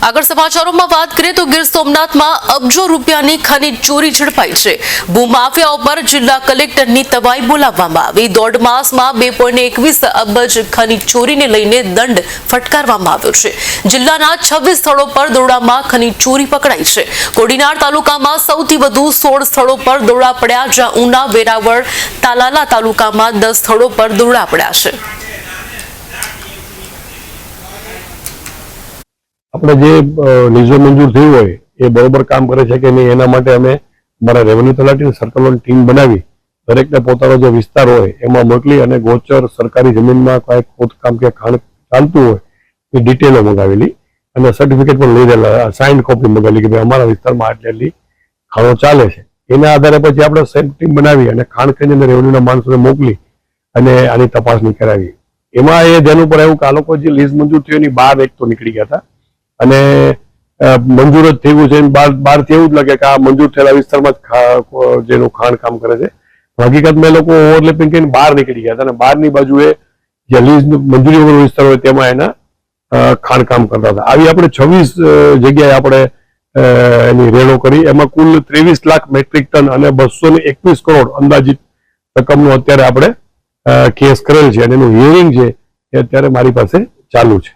આગળ સમાચારોમાં વાત કરીએ તો ગીર સોમનાથમાં અબજો રૂપિયાની ખનીજ ચોરી ઝડપાઈ છે। ભૂમાફિયાઓ પર જિલ્લા કલેક્ટરની તવાઈ બોલાવવામાં આવી। 1.5 માસમાં 2.21 અબજ ખનીજ ચોરીને લઈને દંડ ફટકારવામાં આવ્યો છે। જિલ્લાના 26 સ્થળો પર દરોડામાં ખનીજ ચોરી પકડાઈ છે। કોડીનાર તાલુકામાં સૌથી વધુ 16 સ્થળો પર દરોડા પડ્યા, જ્યાં ઉના, વેરાવળ, તાલાલા તાલુકામાં 10 સ્થળો પર દરોડા પડ્યા છે। આપણે જે લીઝો મંજૂર થયું હોય એ બરોબર કામ કરે છે કે નહીં એના માટે અમે અમારા રેવન્યુ તલાટી સર્કલોની ટીમ બનાવી દરેકને પોતાનો જે વિસ્તાર હોય એમાં મોકલી અને ગોચર સરકારી જમીનમાં કોઈ ખોદકામ કે ખાણ ચાલતું હોય એ ડિટેલો મંગાવેલી અને સર્ટિફિકેટ પણ લઈ રહેલા, સાઇન્ડ કોપી મંગાવેલી કે ભાઈ અમારા વિસ્તારમાં આટલી ખાણો ચાલે છે। એના આધારે પછી આપણે સેમ ટીમ બનાવી અને ખાણ કરીને રેવન્યુના માણસોને મોકલી અને આની તપાસણી કરાવી। એમાં એ ધ્યાન ઉપર આવ્યું કે આ લોકો જે લીઝ મંજૂર થયું એની બહાર એક તો નીકળી ગયા હતા અને મંજૂર જ થયું છે। બહારથી એવું જ લાગે કે આ મંજૂર થયેલા વિસ્તારમાં જ જેનું ખાણ કામ કરે છે। હકીકતમાં એ લોકો ઓવરલેપિંગ કરીને બહાર નીકળી ગયા હતા અને બહારની બાજુએ જે લીઝ મંજૂરી વગર વિસ્તાર હોય તેમાં એના ખાણ કામ કરતા હતા। આવી આપણે 26 જગ્યાએ આપણે એની રેડો કરી, એમાં કુલ 23 લાખ મેટ્રિક ટન અને 221 કરોડ અંદાજિત રકમનો અત્યારે આપણે કેસ કરેલ છે અને એનું હિયરિંગ છે એ અત્યારે મારી પાસે ચાલુ છે।